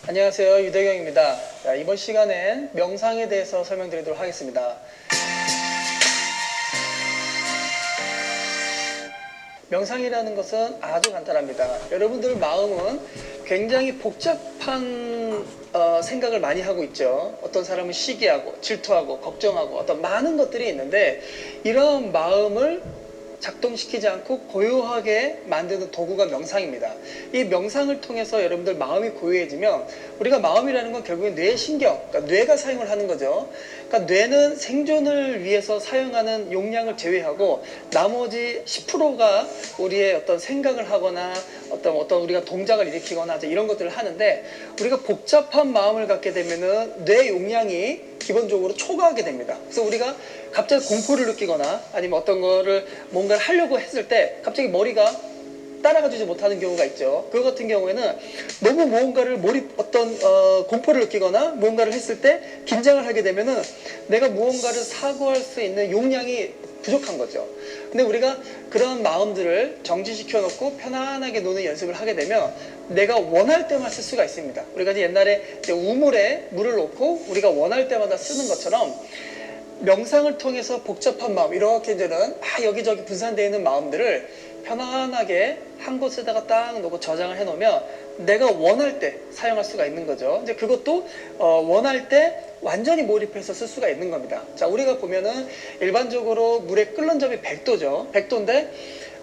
안녕하세요. 유대경입니다. 자, 이번 시간엔 명상에 대해서 설명드리도록 하겠습니다. 명상이라는 것은 아주 간단합니다. 여러분들 마음은 굉장히 복잡한 생각을 많이 하고 있죠. 어떤 사람은 시기하고 질투하고 걱정하고 어떤 많은 것들이 있는데, 이런 마음을 작동시키지 않고 고요하게 만드는 도구가 명상입니다. 이 명상을 통해서 여러분들 마음이 고요해지면, 우리가 마음이라는 건 결국엔 뇌신경, 그러니까 뇌가 사용을 하는 거죠. 그러니까 뇌는 생존을 위해서 사용하는 용량을 제외하고 나머지 10%가 우리의 어떤 생각을 하거나 어떤 우리가 동작을 일으키거나 이런 것들을 하는데, 우리가 복잡한 마음을 갖게 되면은 뇌 용량이 기본적으로 초과하게 됩니다. 그래서 우리가 갑자기 공포를 느끼거나 아니면 어떤 거를 뭔가를 하려고 했을 때 갑자기 머리가 따라가주지 못하는 경우가 있죠. 그 같은 경우에는 너무 무언가를 공포를 느끼거나 무언가를 했을 때 긴장을 하게 되면은 내가 무언가를 사고할 수 있는 용량이 부족한 거죠. 근데 우리가 그런 마음들을 정지시켜 놓고 편안하게 노는 연습을 하게 되면 내가 원할 때만 쓸 수가 있습니다. 우리가 이제 옛날에 우물에 물을 놓고 우리가 원할 때마다 쓰는 것처럼, 명상을 통해서 복잡한 마음, 이렇게 이제는 여기저기 분산되어 있는 마음들을 편안하게 한 곳에다가 딱 놓고 저장을 해 놓으면 내가 원할 때 사용할 수가 있는 거죠. 이제 그것도 원할 때 완전히 몰입해서 쓸 수가 있는 겁니다. 자, 우리가 보면은 일반적으로 물에 끓는 점이 100도죠. 100도인데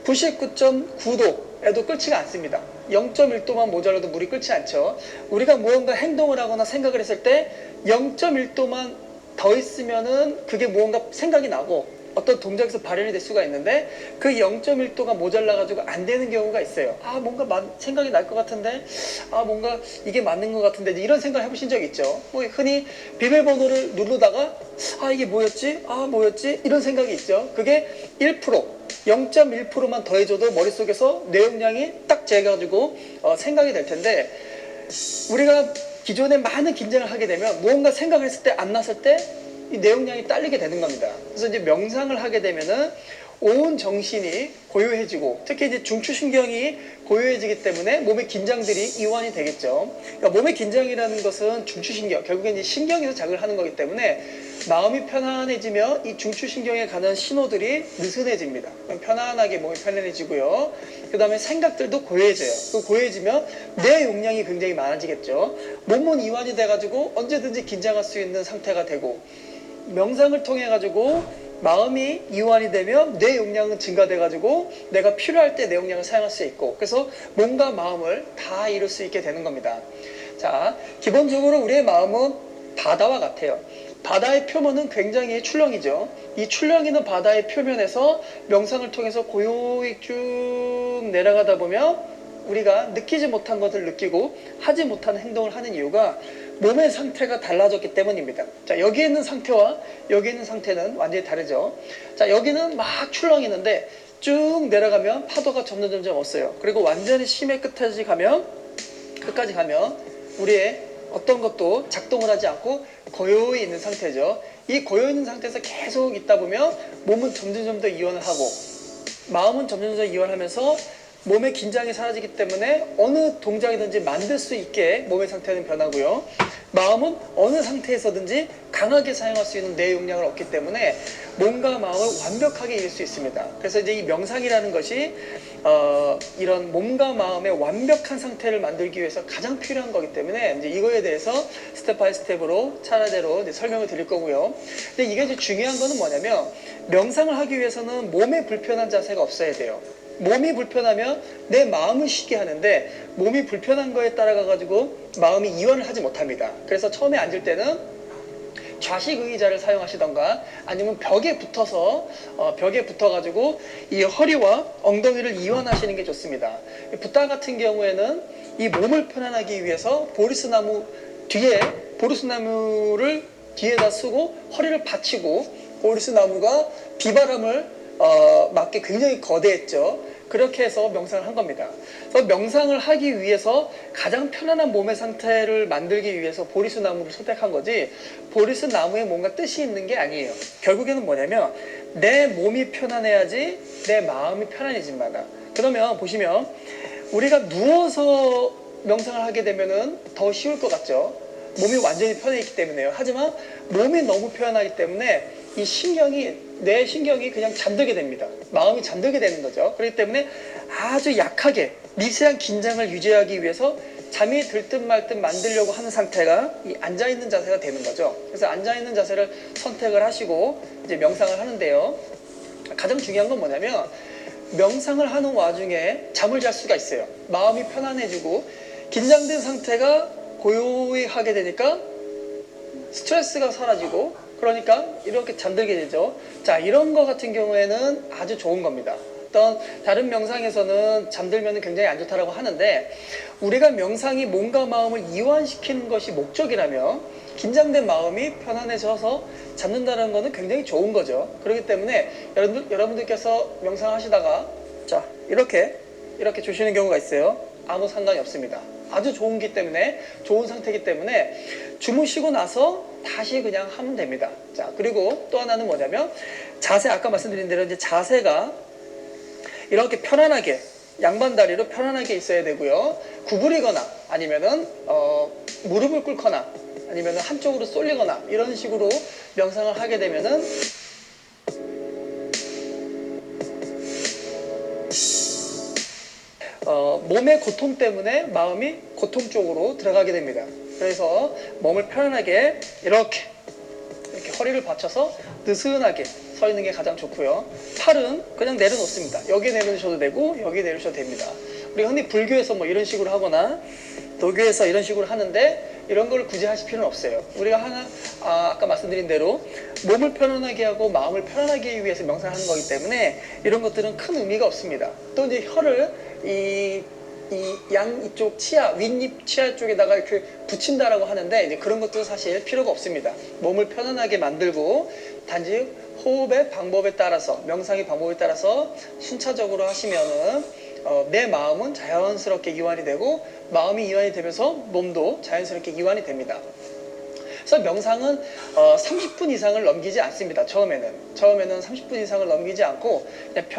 99.9도에도 끓지가 않습니다. 0.1도만 모자라도 물이 끓지 않죠. 우리가 무언가 행동을 하거나 생각을 했을 때 0.1도만 더 있으면은 그게 무언가 생각이 나고 어떤 동작에서 발현이 될 수가 있는데, 그 0.1도가 모자라가지고 안 되는 경우가 있어요. 뭔가 생각이 날 것 같은데, 뭔가 이게 맞는 것 같은데, 이런 생각을 해보신 적 있죠? 뭐 흔히 비밀번호를 누르다가 이게 뭐였지? 이런 생각이 있죠. 그게 1%, 0.1%만 더해줘도 머릿속에서 내용량이 딱 재가지고 생각이 될 텐데, 우리가 기존에 많은 긴장을 하게 되면 무언가 생각을 했을 때 안 났을 때 이 내용량이 딸리게 되는 겁니다. 그래서 이제 명상을 하게 되면은 온 정신이 고요해지고, 특히 이제 중추신경이 고요해지기 때문에 몸의 긴장들이 이완이 되겠죠. 그러니까 몸의 긴장이라는 것은 중추신경, 결국엔 이제 신경에서 자극을 하는 거기 때문에 마음이 편안해지면 이 중추신경에 가는 신호들이 느슨해집니다. 편안하게 몸이 편안해지고요. 그 다음에 생각들도 고요해져요. 그 고요해지면 뇌 용량이 굉장히 많아지겠죠. 몸은 이완이 돼가지고 언제든지 긴장할 수 있는 상태가 되고, 명상을 통해 가지고 마음이 이완이 되면 뇌 용량은 증가돼 가지고 내가 필요할 때 내 용량을 사용할 수 있고, 그래서 몸과 마음을 다 이룰 수 있게 되는 겁니다. 자, 기본적으로 우리의 마음은 바다와 같아요. 바다의 표면은 굉장히 출렁이죠. 이 출렁이는 바다의 표면에서 명상을 통해서 고요히 쭉 내려가다 보면 우리가 느끼지 못한 것을 느끼고 하지 못한 행동을 하는 이유가 몸의 상태가 달라졌기 때문입니다. 자, 여기 있는 상태와 여기 있는 상태는 완전히 다르죠. 자, 여기는 막 출렁이는데 쭉 내려가면 파도가 점점 없어요. 그리고 완전히 심해 끝까지 가면 우리의 어떤 것도 작동을 하지 않고 고요히 있는 상태죠. 이 고요히 있는 상태에서 계속 있다 보면 몸은 점점 더 이완을 하고, 마음은 점점 더 이완하면서 몸의 긴장이 사라지기 때문에 어느 동작이든지 만들 수 있게 몸의 상태는 변하고요. 마음은 어느 상태에서든지 강하게 사용할 수 있는 뇌 용량을 얻기 때문에 몸과 마음을 완벽하게 이룰 수 있습니다. 그래서 이제 이 명상이라는 것이 이런 몸과 마음의 완벽한 상태를 만들기 위해서 가장 필요한 거기 때문에 이제 이거에 대해서 스텝 바이 스텝으로 차례대로 이제 설명을 드릴 거고요. 근데 이게 이제 중요한 거는 뭐냐면, 명상을 하기 위해서는 몸에 불편한 자세가 없어야 돼요. 몸이 불편하면 내 마음을 쉬게 하는데, 몸이 불편한 거에 따라가 가지고 마음이 이완을 하지 못합니다. 그래서 처음에 앉을 때는 좌식 의자를 사용하시던가 아니면 벽에 붙어가지고 이 허리와 엉덩이를 이완하시는 게 좋습니다. 붓다 같은 경우에는 이 몸을 편안하기 위해서 보리수나무를 뒤에다 쓰고 허리를 받치고, 보리수나무가 비바람을 맞게 굉장히 거대했죠. 그렇게 해서 명상을 한 겁니다. 그래서 명상을 하기 위해서 가장 편안한 몸의 상태를 만들기 위해서 보리수나무를 선택한 거지, 보리수나무에 뭔가 뜻이 있는 게 아니에요. 결국에는 뭐냐면 내 몸이 편안해야지 내 마음이 편안해집니다. 그러면 보시면 우리가 누워서 명상을 하게 되면은 더 쉬울 것 같죠. 몸이 완전히 편해 있기 때문에요. 하지만 몸이 너무 편하기 때문에 이 신경이, 뇌 신경이 그냥 잠들게 됩니다. 마음이 잠들게 되는 거죠. 그렇기 때문에 아주 약하게 미세한 긴장을 유지하기 위해서 잠이 들 듯 말 듯 만들려고 하는 상태가 이 앉아있는 자세가 되는 거죠. 그래서 앉아있는 자세를 선택을 하시고 이제 명상을 하는데요. 가장 중요한 건 뭐냐면 명상을 하는 와중에 잠을 잘 수가 있어요. 마음이 편안해지고 긴장된 상태가 고요히 하게 되니까 스트레스가 사라지고 그러니까 이렇게 잠들게 되죠. 자, 이런 거 같은 경우에는 아주 좋은 겁니다. 어떤 다른 명상에서는 잠들면 굉장히 안 좋다라고 하는데 우리가 명상이 몸과 마음을 이완시키는 것이 목적이라면 긴장된 마음이 편안해져서 잠든다는 것은 굉장히 좋은 거죠. 그렇기 때문에 여러분들께서 명상을 하시다가 자 이렇게 주시는 경우가 있어요. 아무 상관이 없습니다. 아주 좋은기 때문에 좋은 상태이기 때문에 주무시고 나서 다시 그냥 하면 됩니다. 자, 그리고 또 하나는 뭐냐면 자세, 아까 말씀드린 대로 이제 자세가 이렇게 편안하게 양반 다리로 편안하게 있어야 되고요. 구부리거나 아니면은 무릎을 꿇거나 아니면은 한쪽으로 쏠리거나 이런 식으로 명상을 하게 되면은 몸의 고통 때문에 마음이 고통 쪽으로 들어가게 됩니다. 그래서 몸을 편안하게 이렇게 허리를 받쳐서 느슨하게 서 있는 게 가장 좋고요. 팔은 그냥 내려놓습니다. 여기 내려주셔도 되고 여기 내려주셔도 됩니다. 우리 흔히 불교에서 뭐 이런 식으로 하거나 도교에서 이런 식으로 하는데 이런 걸 굳이 하실 필요는 없어요. 우리가 아까 말씀드린 대로 몸을 편안하게 하고 마음을 편안하게 하기 위해서 명상하는 거기 때문에 이런 것들은 큰 의미가 없습니다. 또 이제 혀를 이쪽 치아, 윗입 치아 쪽에다가 이렇게 붙인다라고 하는데 이제 그런 것도 사실 필요가 없습니다. 몸을 편안하게 만들고 단지 호흡의 방법에 따라서 명상의 방법에 따라서 순차적으로 하시면은 내 마음은 자연스럽게 이완이 되고 마음이 이완이 되면서 몸도 자연스럽게 이완이 됩니다. 그래서 명상은 30분 이상을 넘기지 않습니다. 처음에는 30분 이상을 넘기지 않고 그냥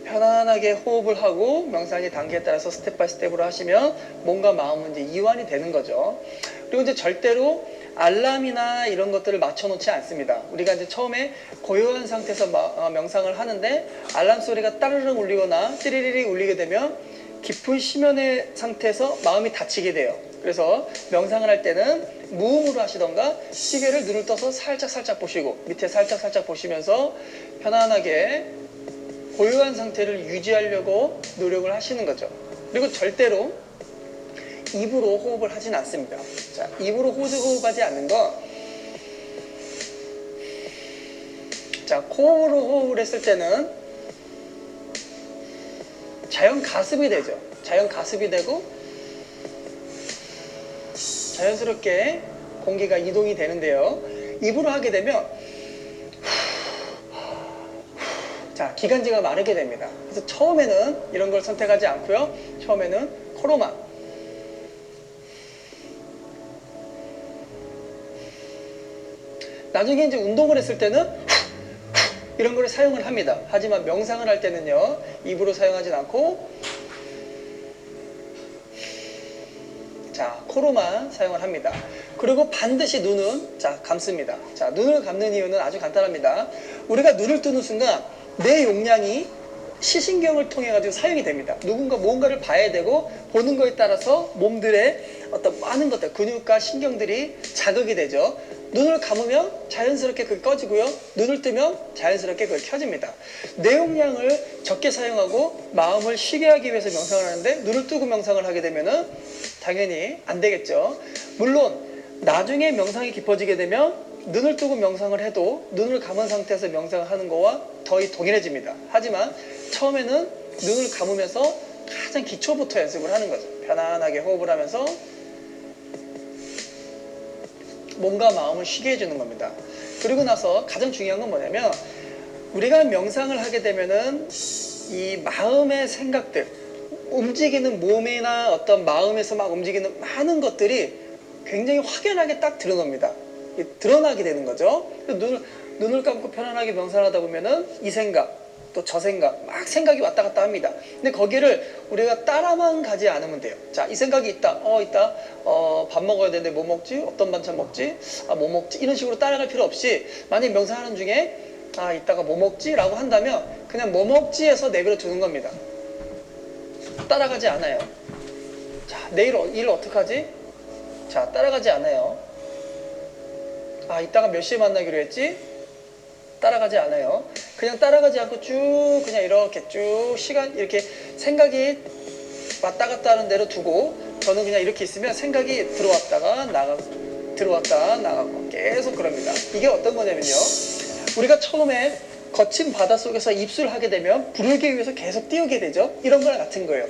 편안하게 호흡을 하고 명상의 단계에 따라서 스텝 바이 스텝으로 하시면 몸과 마음은 이제 이완이 되는 거죠. 그리고 이제 절대로 알람이나 이런 것들을 맞춰놓지 않습니다. 우리가 이제 처음에 고요한 상태에서 명상을 하는데 알람 소리가 따르릉 울리거나 띠리리리 울리게 되면 깊은 심연의 상태에서 마음이 다치게 돼요. 그래서 명상을 할 때는 무음으로 하시던가 시계를 눈을 떠서 살짝 보시고 밑에 살짝 보시면서 편안하게 고요한 상태를 유지하려고 노력을 하시는 거죠. 그리고 절대로 입으로 호흡을 하진 않습니다. 자, 입으로 호흡하지 않는 거. 자, 코로 호흡을 했을 때는 자연 가습이 되죠. 자연 가습이 되고 자연스럽게 공기가 이동이 되는데요. 입으로 하게 되면 자, 기관지가 마르게 됩니다. 그래서 처음에는 이런 걸 선택하지 않고요. 처음에는 코로만. 나중에 이제 운동을 했을 때는 이런 걸 사용을 합니다. 하지만 명상을 할 때는요. 입으로 사용하진 않고 자, 코로만 사용을 합니다. 그리고 반드시 눈은 자, 감습니다. 자, 눈을 감는 이유는 아주 간단합니다. 우리가 눈을 뜨는 순간 내 용량이 시신경을 통해 가지고 사용이 됩니다. 무언가를 봐야 되고 보는 거에 따라서 몸들의 어떤 많은 것들, 근육과 신경들이 자극이 되죠. 눈을 감으면 자연스럽게 그게 꺼지고요. 눈을 뜨면 자연스럽게 그게 켜집니다. 뇌용량을 적게 사용하고 마음을 쉬게 하기 위해서 명상을 하는데 눈을 뜨고 명상을 하게 되면은 당연히 안 되겠죠. 물론 나중에 명상이 깊어지게 되면 눈을 뜨고 명상을 해도 눈을 감은 상태에서 명상을 하는 거와 거의 동일해집니다. 하지만 처음에는 눈을 감으면서 가장 기초부터 연습을 하는 거죠. 편안하게 호흡을 하면서 몸과 마음을 쉬게 해주는 겁니다. 그리고 나서 가장 중요한 건 뭐냐면 우리가 명상을 하게 되면은 이 마음의 생각들, 움직이는 몸이나 어떤 마음에서 막 움직이는 많은 것들이 굉장히 확연하게 딱 드러나게 되는 거죠. 눈을 감고 편안하게 명상하다 보면은 이 생각, 또 저 생각, 막 생각이 왔다 갔다 합니다. 근데 거기를 우리가 따라만 가지 않으면 돼요. 자, 이 생각이 있다. 밥 먹어야 되는데 뭐 먹지? 어떤 반찬 먹지? 뭐 먹지? 이런 식으로 따라갈 필요 없이, 만약 명상하는 중에 이따가 뭐 먹지? 라고 한다면 그냥 뭐 먹지 해서 내버려 두는 겁니다. 따라가지 않아요. 자, 내일 일 어떡하지? 자, 따라가지 않아요. 이따가 몇 시에 만나기로 했지? 따라가지 않아요. 그냥 따라가지 않고 쭉 그냥 이렇게 쭉 시간 이렇게 생각이 왔다 갔다 하는 대로 두고, 저는 그냥 이렇게 있으면 생각이 들어왔다가 나가고 들어왔다가 나가고 계속 그럽니다. 이게 어떤 거냐면요, 우리가 처음에 거친 바닷속에서 입수를 하게 되면 부르기 위해서 계속 띄우게 되죠. 이런 거랑 같은 거예요.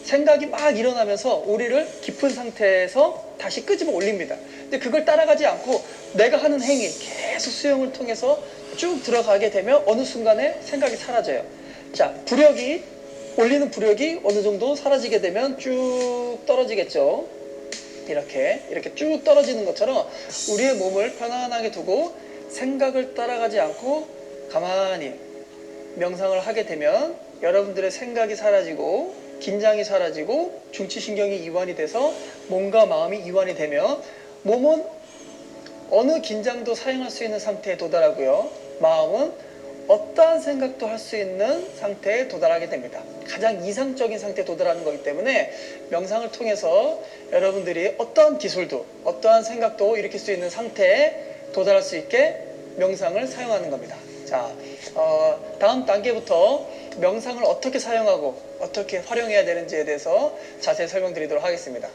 생각이 막 일어나면서 우리를 깊은 상태에서 다시 끄집어 올립니다. 근데 그걸 따라가지 않고 내가 하는 행위 계속 수영을 통해서 쭉 들어가게 되면 어느 순간에 생각이 사라져요. 자, 올리는 부력이 어느 정도 사라지게 되면 쭉 떨어지겠죠. 이렇게 쭉 떨어지는 것처럼 우리의 몸을 편안하게 두고 생각을 따라가지 않고 가만히 명상을 하게 되면 여러분들의 생각이 사라지고 긴장이 사라지고 중추신경이 이완이 돼서 몸과 마음이 이완이 되면 몸은 어느 긴장도 사용할 수 있는 상태에 도달하고요, 마음은 어떠한 생각도 할 수 있는 상태에 도달하게 됩니다. 가장 이상적인 상태에 도달하는 거기 때문에 명상을 통해서 여러분들이 어떠한 기술도 어떠한 생각도 일으킬 수 있는 상태에 도달할 수 있게 명상을 사용하는 겁니다. 자, 다음 단계부터 명상을 어떻게 사용하고 어떻게 활용해야 되는지에 대해서 자세히 설명드리도록 하겠습니다.